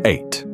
8.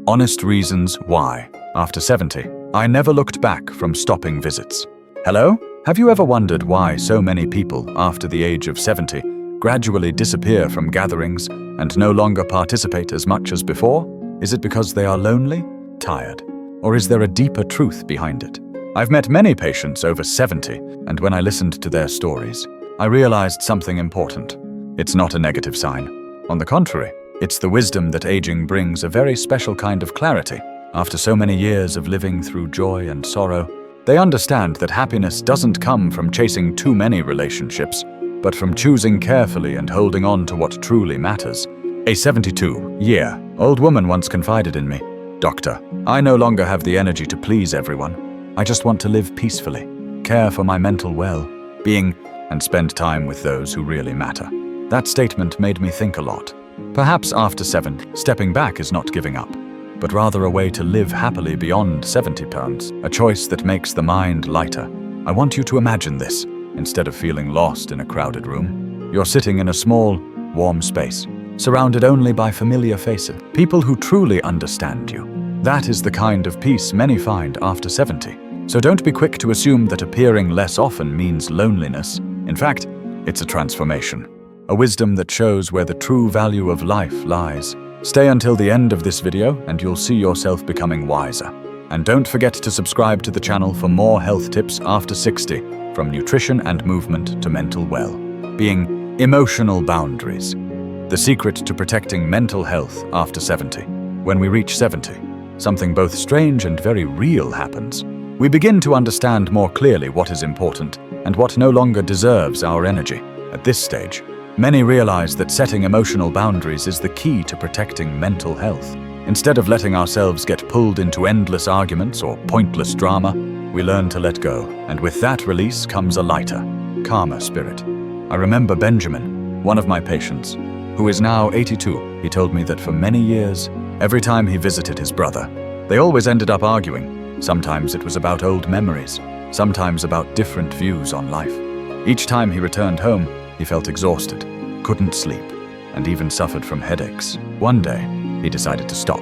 Honest reasons why, after 70, I never looked back from stopping visits. Hello? Have you ever wondered why so many people after the age of 70 gradually disappear from gatherings and no longer participate as much as before? Is it because they are lonely, tired, or is there a deeper truth behind it? I've met many patients over 70, and when I listened to their stories, I realized something important. It's not a negative sign. On the contrary, it's the wisdom that aging brings, a very special kind of clarity. After so many years of living through joy and sorrow, they understand that happiness doesn't come from chasing too many relationships, but from choosing carefully and holding on to what truly matters. A 72-year-old woman once confided in me, "Doctor, I no longer have the energy to please everyone. I just want to live peacefully, care for my mental well-being, and spend time with those who really matter." That statement made me think a lot. Perhaps after 70, stepping back is not giving up, but rather a way to live happily beyond 70 pounds, a choice that makes the mind lighter. I want you to imagine this. Instead of feeling lost in a crowded room, you're sitting in a small, warm space, surrounded only by familiar faces, people who truly understand you. That is the kind of peace many find after 70. So don't be quick to assume that appearing less often means loneliness. In fact, it's a transformation, a wisdom that shows where the true value of life lies. Stay until the end of this video and you'll see yourself becoming wiser. And don't forget to subscribe to the channel for more health tips after 60, from nutrition and movement to mental well-being. Emotional boundaries. The secret to protecting mental health after 70. When we reach 70, something both strange and very real happens. We begin to understand more clearly what is important and what no longer deserves our energy. At this stage, many realize that setting emotional boundaries is the key to protecting mental health. Instead of letting ourselves get pulled into endless arguments or pointless drama, we learn to let go, and with that release comes a lighter, calmer spirit. I remember Benjamin, one of my patients, who is now 82. He told me that for many years, every time he visited his brother, they always ended up arguing. Sometimes it was about old memories, sometimes about different views on life. Each time he returned home, he felt exhausted, couldn't sleep, and even suffered from headaches. One day, he decided to stop.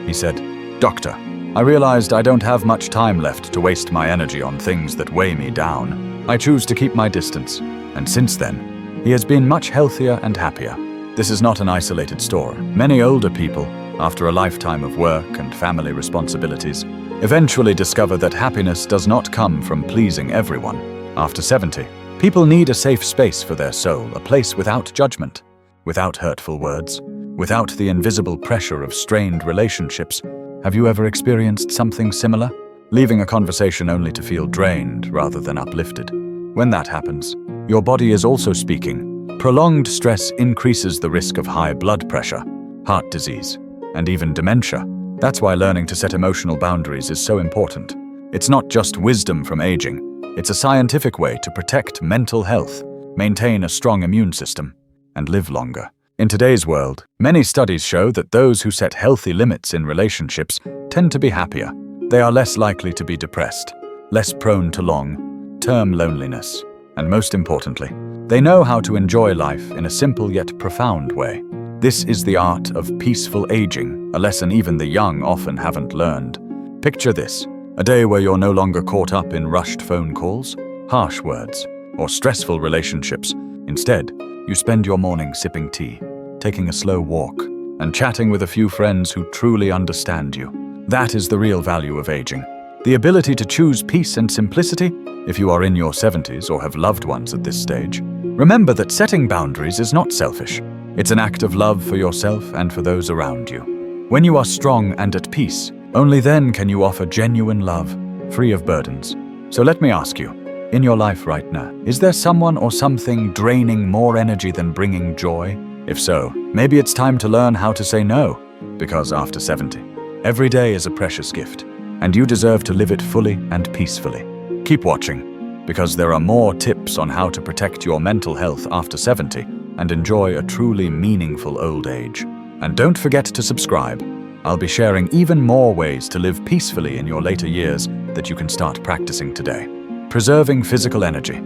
He said, "Doctor, I realized I don't have much time left to waste my energy on things that weigh me down. I choose to keep my distance." And since then, he has been much healthier and happier. This is not an isolated story. Many older people, after a lifetime of work and family responsibilities, eventually discover that happiness does not come from pleasing everyone. After 70, people need a safe space for their soul, a place without judgment, without hurtful words, without the invisible pressure of strained relationships. Have you ever experienced something similar? Leaving a conversation only to feel drained rather than uplifted. When that happens, your body is also speaking. Prolonged stress increases the risk of high blood pressure, heart disease, and even dementia. That's why learning to set emotional boundaries is so important. It's not just wisdom from aging. It's a scientific way to protect mental health, maintain a strong immune system, and live longer. In today's world, many studies show that those who set healthy limits in relationships tend to be happier. They are less likely to be depressed, less prone to long-term loneliness, and most importantly, they know how to enjoy life in a simple yet profound way. This is the art of peaceful aging, a lesson even the young often haven't learned. Picture this, a day where you're no longer caught up in rushed phone calls, harsh words, or stressful relationships. Instead, you spend your morning sipping tea, taking a slow walk, and chatting with a few friends who truly understand you. That is the real value of aging. The ability to choose peace and simplicity if you are in your 70s or have loved ones at this stage. Remember that setting boundaries is not selfish. It's an act of love for yourself and for those around you. When you are strong and at peace, only then can you offer genuine love, free of burdens. So let me ask you, in your life right now, is there someone or something draining more energy than bringing joy? If so, maybe it's time to learn how to say no, because after 70, every day is a precious gift, and you deserve to live it fully and peacefully. Keep watching, because there are more tips on how to protect your mental health after 70 and enjoy a truly meaningful old age. And don't forget to subscribe. I'll be sharing even more ways to live peacefully in your later years that you can start practicing today. Preserving physical energy,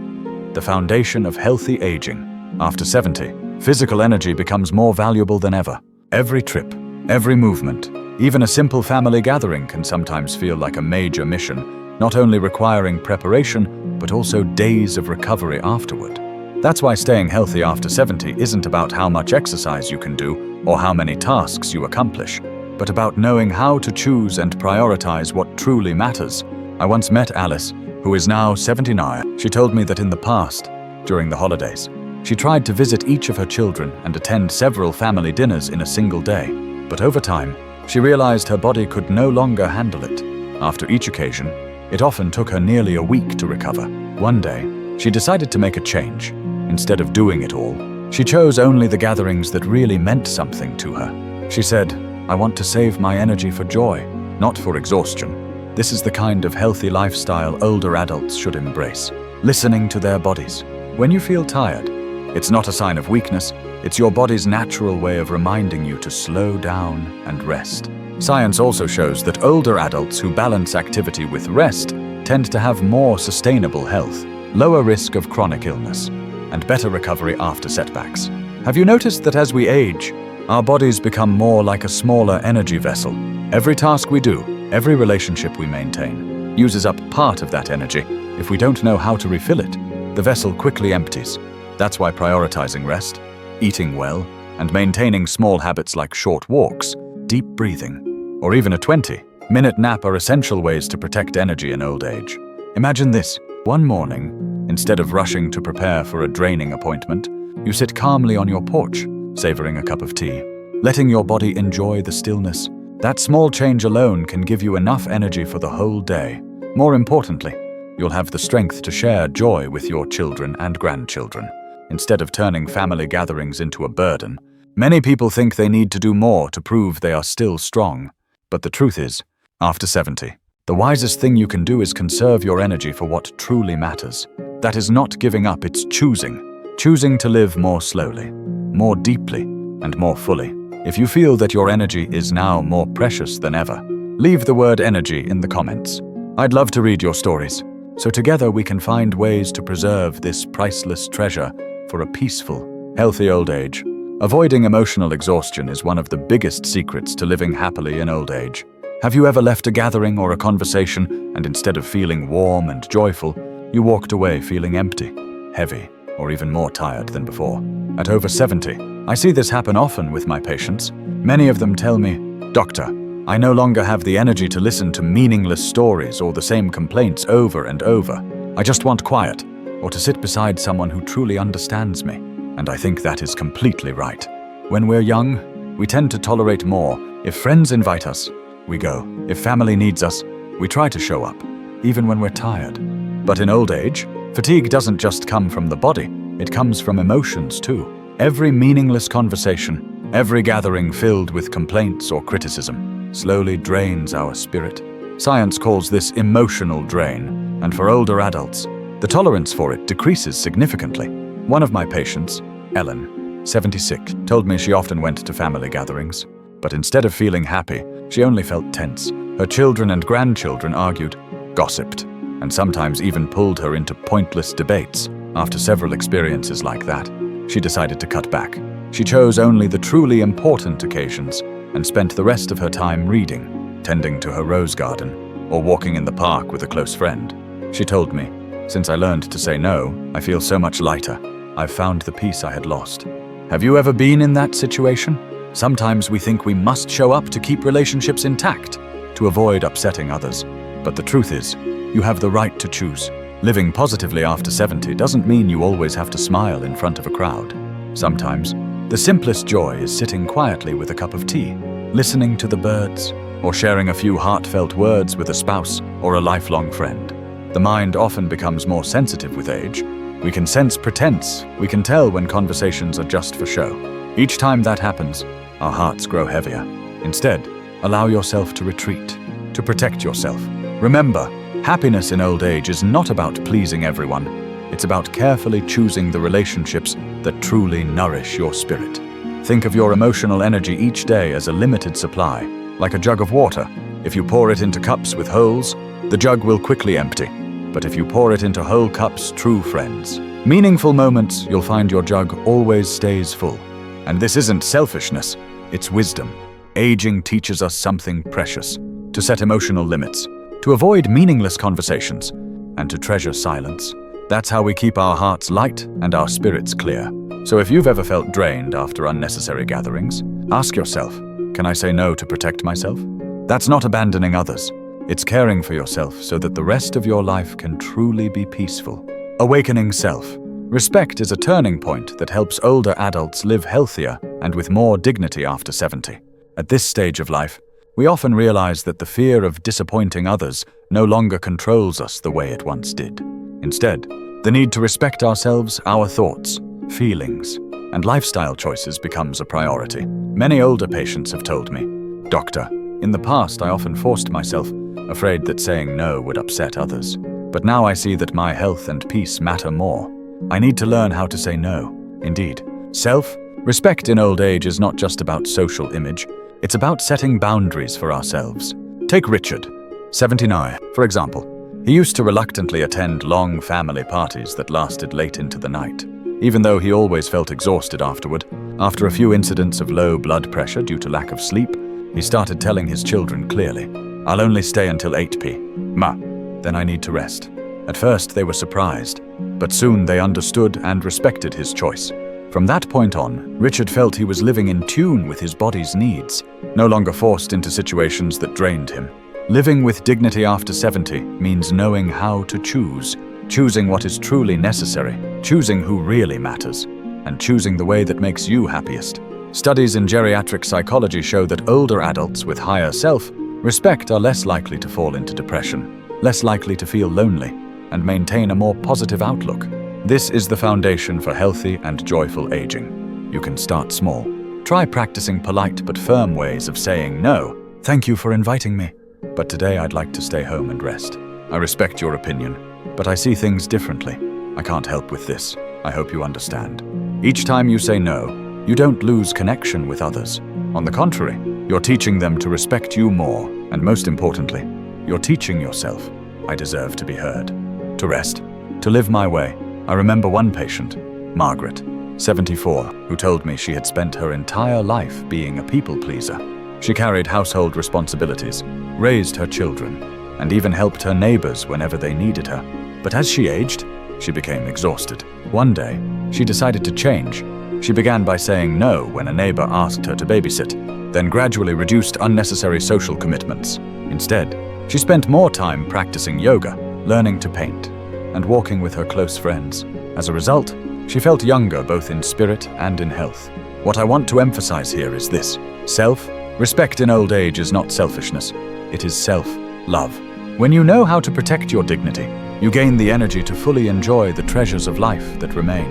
the foundation of healthy aging. After 70, physical energy becomes more valuable than ever. Every trip, Every movement, even a simple family gathering, can sometimes feel like a major mission, not only requiring preparation, but also days of recovery afterward. That's why staying healthy after 70 isn't about how much exercise you can do or how many tasks you accomplish, but about knowing how to choose and prioritize what truly matters. I once met Alice, who is now 79. She told me that in the past, during the holidays, she tried to visit each of her children and attend several family dinners in a single day. But over time, she realized her body could no longer handle it. After each occasion, it often took her nearly a week to recover. One day, she decided to make a change. Instead of doing it all, she chose only the gatherings that really meant something to her. She said, "I want to save my energy for joy, not for exhaustion." This is the kind of healthy lifestyle older adults should embrace, listening to their bodies. When you feel tired, it's not a sign of weakness, it's your body's natural way of reminding you to slow down and rest. Science also shows that older adults who balance activity with rest tend to have more sustainable health, lower risk of chronic illness, and better recovery after setbacks. Have you noticed that as we age, our bodies become more like a smaller energy vessel? Every task we do, every relationship we maintain, uses up part of that energy. If we don't know how to refill it, the vessel quickly empties. That's why prioritizing rest, eating well, and maintaining small habits like short walks, deep breathing, or even a 20-minute nap are essential ways to protect energy in old age. Imagine this. One morning, instead of rushing to prepare for a draining appointment, you sit calmly on your porch, savoring a cup of tea, letting your body enjoy the stillness. That small change alone can give you enough energy for the whole day. More importantly, you'll have the strength to share joy with your children and grandchildren, instead of turning family gatherings into a burden. Many people think they need to do more to prove they are still strong. But the truth is, after 70, the wisest thing you can do is conserve your energy for what truly matters. That is not giving up, it's choosing to live more slowly, more deeply, and more fully. If you feel that your energy is now more precious than ever, leave the word energy in the comments. I'd love to read your stories, so together we can find ways to preserve this priceless treasure for a peaceful, healthy old age. Avoiding emotional exhaustion is one of the biggest secrets to living happily in old age. Have you ever left a gathering or a conversation and instead of feeling warm and joyful, you walked away feeling empty, heavy, or even more tired than before? At over 70, I see this happen often with my patients. Many of them tell me, "Doctor, I no longer have the energy to listen to meaningless stories or the same complaints over and over. I just want quiet, or to sit beside someone who truly understands me." And I think that is completely right. When we're young, we tend to tolerate more. If friends invite us, we go. If family needs us, we try to show up, even when we're tired. But in old age, fatigue doesn't just come from the body, it comes from emotions too. Every meaningless conversation, every gathering filled with complaints or criticism, slowly drains our spirit. Science calls this emotional drain, and for older adults, the tolerance for it decreases significantly. One of my patients, Ellen, 76, told me she often went to family gatherings, but instead of feeling happy, she only felt tense. Her children and grandchildren argued, gossiped, and sometimes even pulled her into pointless debates. After several experiences like that, she decided to cut back. She chose only the truly important occasions and spent the rest of her time reading, tending to her rose garden, or walking in the park with a close friend. She told me, "Since I learned to say no, I feel so much lighter. I've found the peace I had lost." Have you ever been in that situation? Sometimes we think we must show up to keep relationships intact, to avoid upsetting others. But the truth is, you have the right to choose. Living positively after 70 doesn't mean you always have to smile in front of a crowd. Sometimes, the simplest joy is sitting quietly with a cup of tea, listening to the birds, or sharing a few heartfelt words with a spouse or a lifelong friend. The mind often becomes more sensitive with age. We can sense pretense. We can tell when conversations are just for show. Each time that happens, our hearts grow heavier. Instead, allow yourself to retreat, to protect yourself. Remember, happiness in old age is not about pleasing everyone. It's about carefully choosing the relationships that truly nourish your spirit. Think of your emotional energy each day as a limited supply, like a jug of water. If you pour it into cups with holes, the jug will quickly empty. But if you pour it into whole cups, true friends, meaningful moments, you'll find your jug always stays full. And this isn't selfishness, it's wisdom. Aging teaches us something precious: to set emotional limits, to avoid meaningless conversations, and to treasure silence. That's how we keep our hearts light and our spirits clear. So if you've ever felt drained after unnecessary gatherings, ask yourself, can I say no to protect myself? That's not abandoning others. It's caring for yourself so that the rest of your life can truly be peaceful. Awakening self. Respect is a turning point that helps older adults live healthier and with more dignity after 70. At this stage of life, we often realize that the fear of disappointing others no longer controls us the way it once did. Instead, the need to respect ourselves, our thoughts, feelings, and lifestyle choices becomes a priority. Many older patients have told me, "Doctor, in the past I often forced myself, afraid that saying no would upset others. But now I see that my health and peace matter more. I need to learn how to say no." Indeed, self-respect in old age is not just about social image, it's about setting boundaries for ourselves. Take Richard, 79, for example. He used to reluctantly attend long family parties that lasted late into the night, even though he always felt exhausted afterward. After a few incidents of low blood pressure due to lack of sleep, he started telling his children clearly, "I'll only stay until 8 p.m. Ma, then I need to rest." At first they were surprised, but soon they understood and respected his choice. From that point on, Richard felt he was living in tune with his body's needs, no longer forced into situations that drained him. Living with dignity after 70 means knowing how to choose, choosing what is truly necessary, choosing who really matters, and choosing the way that makes you happiest. Studies in geriatric psychology show that older adults with higher self-respect are less likely to fall into depression, less likely to feel lonely, and maintain a more positive outlook. This is the foundation for healthy and joyful aging. You can start small. Try practicing polite but firm ways of saying no. "Thank you for inviting me, but today I'd like to stay home and rest. I respect your opinion, but I see things differently. I can't help with this. I hope you understand." Each time you say no, you don't lose connection with others. On the contrary, you're teaching them to respect you more, and most importantly, you're teaching yourself, "I deserve to be heard." To rest, to live my way. I remember one patient, Margaret, 74, who told me she had spent her entire life being a people pleaser. She carried household responsibilities, raised her children, and even helped her neighbors whenever they needed her. But as she aged, she became exhausted. One day, she decided to change. She began by saying no when a neighbor asked her to babysit, then gradually reduced unnecessary social commitments. Instead, she spent more time practicing yoga, learning to paint, and walking with her close friends. As a result, she felt younger both in spirit and in health. What I want to emphasize here is this: self-respect in old age is not selfishness, it is self-love. When you know how to protect your dignity, you gain the energy to fully enjoy the treasures of life that remain.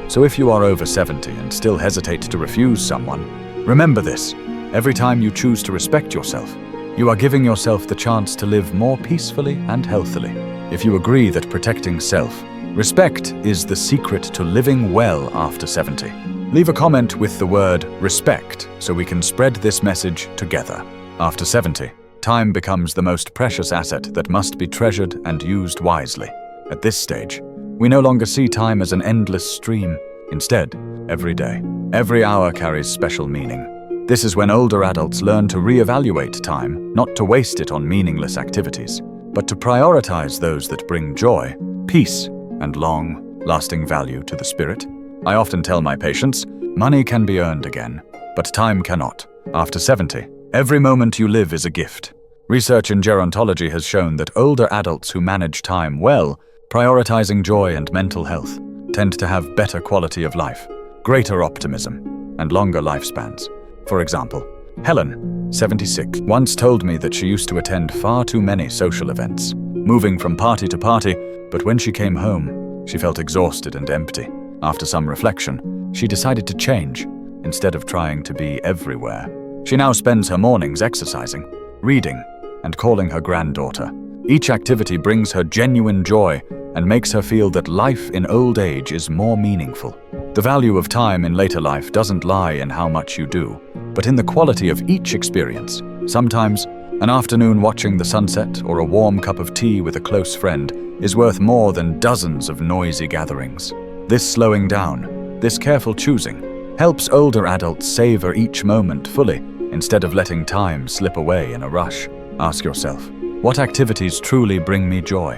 So if you are over 70 and still hesitate to refuse someone, remember this: every time you choose to respect yourself, you are giving yourself the chance to live more peacefully and healthily. If you agree that protecting self-respect is the secret to living well after 70, leave a comment with the word respect so we can spread this message together. After 70, time becomes the most precious asset that must be treasured and used wisely. At this stage, we no longer see time as an endless stream. Instead, every day, every hour carries special meaning. This is when older adults learn to reevaluate time, not to waste it on meaningless activities, but to prioritize those that bring joy, peace, and long-lasting value to the spirit. I often tell my patients, money can be earned again, but time cannot. After 70, every moment you live is a gift. Research in gerontology has shown that older adults who manage time well, prioritizing joy and mental health, tend to have better quality of life, greater optimism, and longer lifespans. For example, Helen, 76, once told me that she used to attend far too many social events, moving from party to party, but when she came home, she felt exhausted and empty. After some reflection, she decided to change, instead of trying to be everywhere. She now spends her mornings exercising, reading, and calling her granddaughter. Each activity brings her genuine joy and makes her feel that life in old age is more meaningful. The value of time in later life doesn't lie in how much you do, but in the quality of each experience. Sometimes, an afternoon watching the sunset or a warm cup of tea with a close friend is worth more than dozens of noisy gatherings. This slowing down, this careful choosing, helps older adults savor each moment fully, Instead of letting time slip away in a rush, ask yourself, what activities truly bring me joy?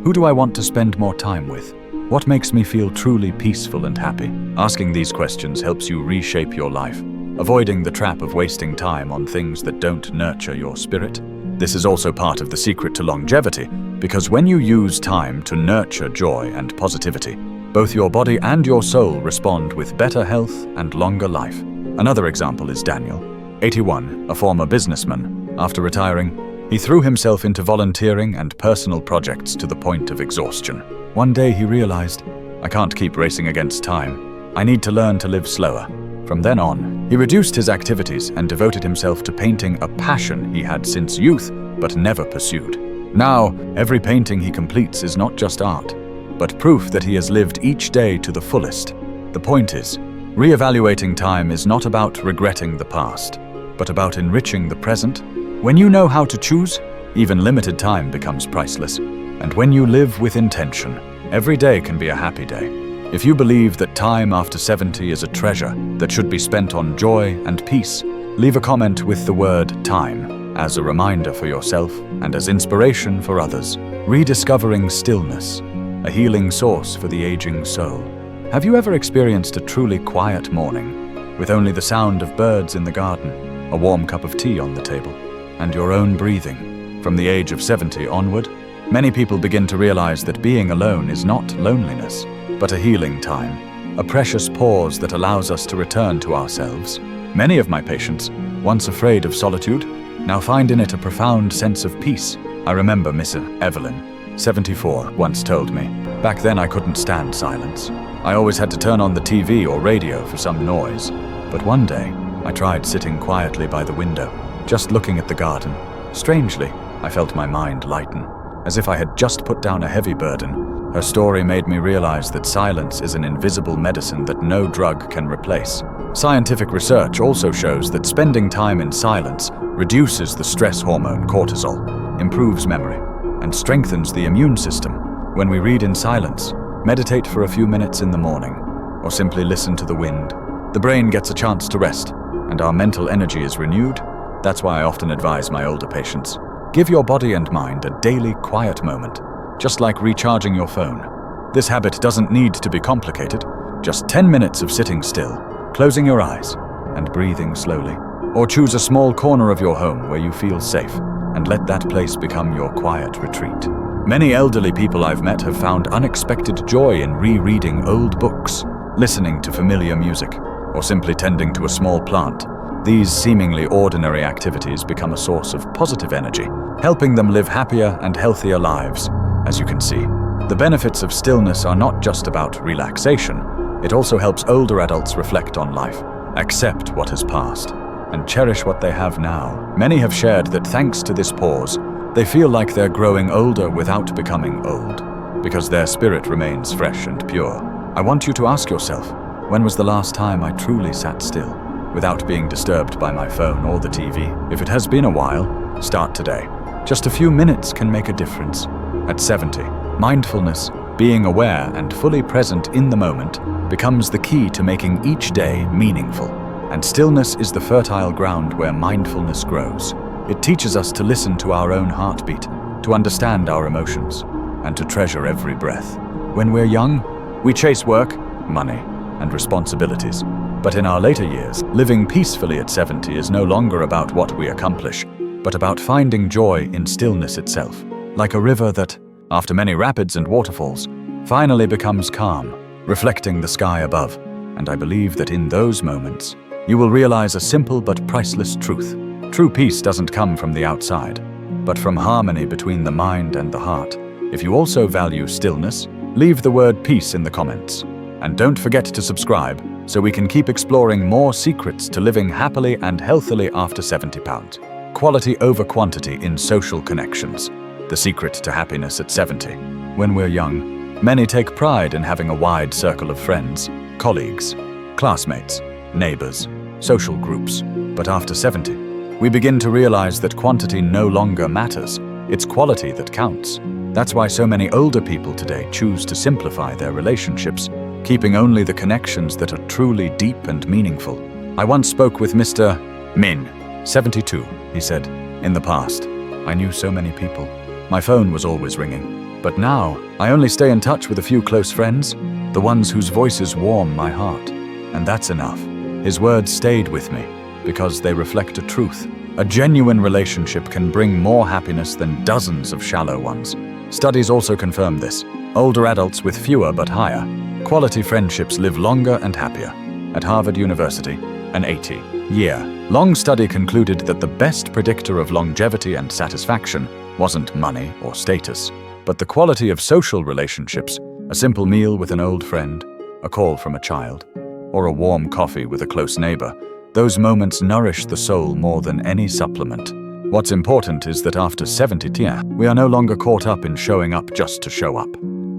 Who do I want to spend more time with? What makes me feel truly peaceful and happy? Asking these questions helps you reshape your life, avoiding the trap of wasting time on things that don't nurture your spirit. This is also part of the secret to longevity, because when you use time to nurture joy and positivity, both your body and your soul respond with better health and longer life. Another example is Daniel, 81, a former businessman. After retiring, he threw himself into volunteering and personal projects to the point of exhaustion. One day he realized, I can't keep racing against time. I need to learn to live slower. From then on, he reduced his activities and devoted himself to painting, a passion he had since youth but never pursued. Now, every painting he completes is not just art, but proof that he has lived each day to the fullest. The point is, reevaluating time is not about regretting the past, but about enriching the present. When you know how to choose, even limited time becomes priceless. And when you live with intention, every day can be a happy day. If you believe that time after 70 is a treasure that should be spent on joy and peace, leave a comment with the word time as a reminder for yourself and as inspiration for others. Rediscovering stillness, a healing source for the aging soul. Have you ever experienced a truly quiet morning, with only the sound of birds in the garden, a warm cup of tea on the table, and your own breathing? From the age of 70 onward, many people begin to realize that being alone is not loneliness, but a healing time, a precious pause that allows us to return to ourselves. Many of my patients, once afraid of solitude, now find in it a profound sense of peace. I remember Miss Evelyn, 74, once told me, back then I couldn't stand silence. I always had to turn on the TV or radio for some noise. But one day, I tried sitting quietly by the window, just looking at the garden. Strangely, I felt my mind lighten, as if I had just put down a heavy burden. Her story made me realize that silence is an invisible medicine that no drug can replace. Scientific research also shows that spending time in silence reduces the stress hormone cortisol, improves memory, and strengthens the immune system. When we read in silence, meditate for a few minutes in the morning, or simply listen to the wind, the brain gets a chance to rest, and our mental energy is renewed. That's why I often advise my older patients, give your body and mind a daily quiet moment, just like recharging your phone. This habit doesn't need to be complicated, just 10 minutes of sitting still, closing your eyes, and breathing slowly. Or choose a small corner of your home where you feel safe, and let that place become your quiet retreat. Many elderly people I've met have found unexpected joy in rereading old books, listening to familiar music, or simply tending to a small plant. These seemingly ordinary activities become a source of positive energy, helping them live happier and healthier lives. As you can see, the benefits of stillness are not just about relaxation. It also helps older adults reflect on life, accept what has passed, and cherish what they have now. Many have shared that thanks to this pause, they feel like they're growing older without becoming old, because their spirit remains fresh and pure. I want you to ask yourself, when was the last time I truly sat still, without being disturbed by my phone or the TV? If it has been a while, start today. Just a few minutes can make a difference. At 70, mindfulness, being aware and fully present in the moment, becomes the key to making each day meaningful. And stillness is the fertile ground where mindfulness grows. It teaches us to listen to our own heartbeat, to understand our emotions, and to treasure every breath. When we're young, we chase work, money, and responsibilities. But in our later years, living peacefully at 70 is no longer about what we accomplish, but about finding joy in stillness itself, like a river that, after many rapids and waterfalls, finally becomes calm, reflecting the sky above. And I believe that in those moments, you will realize a simple but priceless truth. True peace doesn't come from the outside, but from harmony between the mind and the heart. If you also value stillness, leave the word peace in the comments. And don't forget to subscribe so we can keep exploring more secrets to living happily and healthily after 70 pounds. Quality over quantity in social connections. The secret to happiness at 70. When we're young, many take pride in having a wide circle of friends, colleagues, classmates, neighbors, social groups. But after 70, we begin to realize that quantity no longer matters. It's quality that counts. That's why so many older people today choose to simplify their relationships, keeping only the connections that are truly deep and meaningful. I once spoke with Mr. Min, 72, he said. In the past, I knew so many people. My phone was always ringing. But now, I only stay in touch with a few close friends, the ones whose voices warm my heart. And that's enough. His words stayed with me because they reflect a truth. A genuine relationship can bring more happiness than dozens of shallow ones. Studies also confirm this. Older adults with fewer but higher quality friendships live longer and happier. At Harvard University, an 80-year-long study concluded that the best predictor of longevity and satisfaction wasn't money or status, but the quality of social relationships, a simple meal with an old friend, a call from a child, or a warm coffee with a close neighbor. Those moments nourish the soul more than any supplement. What's important is that after 70, we are no longer caught up in showing up just to show up.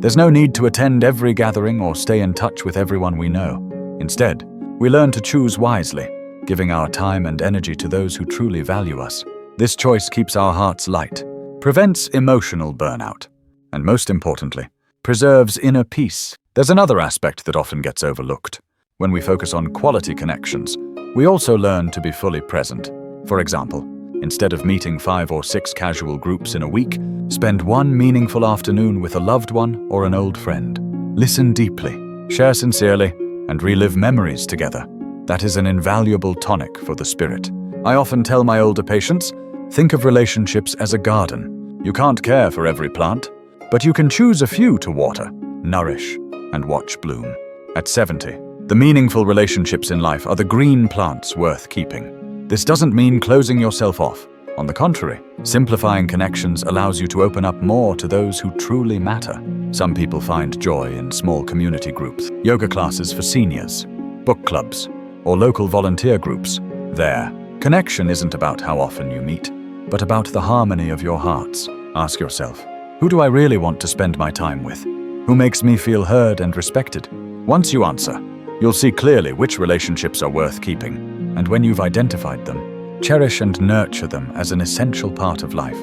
There's no need to attend every gathering or stay in touch with everyone we know. Instead, we learn to choose wisely, giving our time and energy to those who truly value us. This choice keeps our hearts light, prevents emotional burnout, and most importantly, preserves inner peace. There's another aspect that often gets overlooked. When we focus on quality connections, we also learn to be fully present. For example, instead of meeting 5 or 6 casual groups in a week, spend one meaningful afternoon with a loved one or an old friend. Listen deeply, share sincerely, and relive memories together. That is an invaluable tonic for the spirit. I often tell my older patients, think of relationships as a garden. You can't care for every plant, but you can choose a few to water, nourish, and watch bloom. At 70, the meaningful relationships in life are the green plants worth keeping. This doesn't mean closing yourself off. On the contrary, simplifying connections allows you to open up more to those who truly matter. Some people find joy in small community groups, yoga classes for seniors, book clubs, or local volunteer groups. There, connection isn't about how often you meet, but about the harmony of your hearts. Ask yourself, who do I really want to spend my time with? Who makes me feel heard and respected? Once you answer, you'll see clearly which relationships are worth keeping. And when you've identified them, cherish and nurture them as an essential part of life.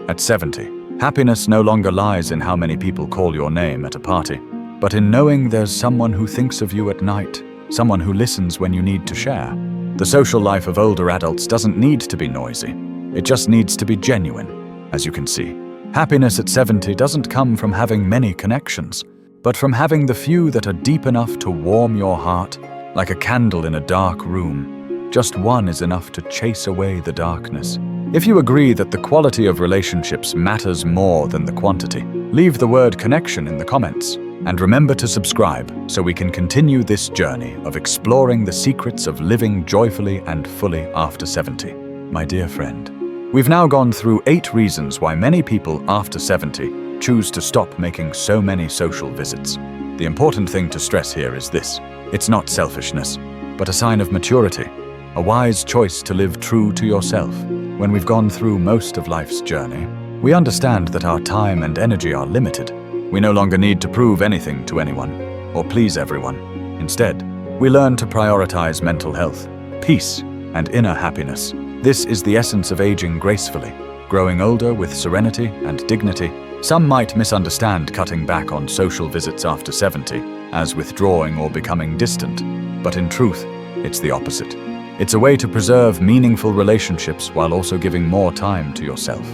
At 70, happiness no longer lies in how many people call your name at a party, but in knowing there's someone who thinks of you at night, someone who listens when you need to share. The social life of older adults doesn't need to be noisy. It just needs to be genuine. As you can see, happiness at 70 doesn't come from having many connections, but from having the few that are deep enough to warm your heart, like a candle in a dark room. Just one is enough to chase away the darkness. If you agree that the quality of relationships matters more than the quantity, leave the word connection in the comments. And remember to subscribe so we can continue this journey of exploring the secrets of living joyfully and fully after 70. My dear friend, we've now gone through 8 reasons why many people after 70 choose to stop making so many social visits. The important thing to stress here is this: it's not selfishness, but a sign of maturity. A wise choice to live true to yourself. When we've gone through most of life's journey, we understand that our time and energy are limited. We no longer need to prove anything to anyone or please everyone. Instead, we learn to prioritize mental health, peace, and inner happiness. This is the essence of aging gracefully, growing older with serenity and dignity. Some might misunderstand cutting back on social visits after 70 as withdrawing or becoming distant, but in truth, it's the opposite. It's a way to preserve meaningful relationships while also giving more time to yourself,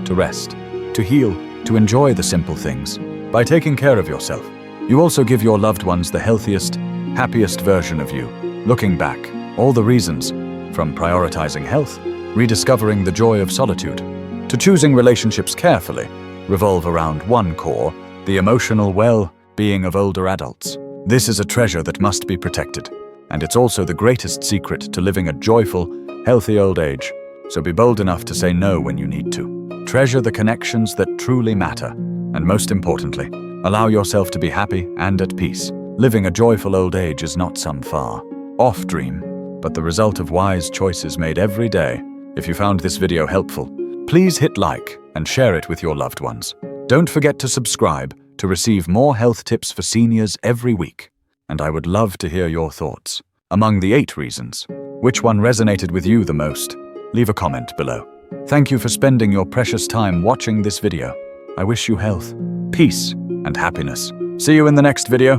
to rest, to heal, to enjoy the simple things. By taking care of yourself, you also give your loved ones the healthiest, happiest version of you. Looking back, all the reasons, from prioritizing health, rediscovering the joy of solitude, to choosing relationships carefully, revolve around one core: the emotional well-being of older adults. This is a treasure that must be protected. And it's also the greatest secret to living a joyful, healthy old age. So be bold enough to say no when you need to. Treasure the connections that truly matter. And most importantly, allow yourself to be happy and at peace. Living a joyful old age is not some far-off dream, but the result of wise choices made every day. If you found this video helpful, please hit like and share it with your loved ones. Don't forget to subscribe to receive more health tips for seniors every week. And I would love to hear your thoughts. Among the 8 reasons, which one resonated with you the most? Leave a comment below. Thank you for spending your precious time watching this video. I wish you health, peace, and happiness. See you in the next video.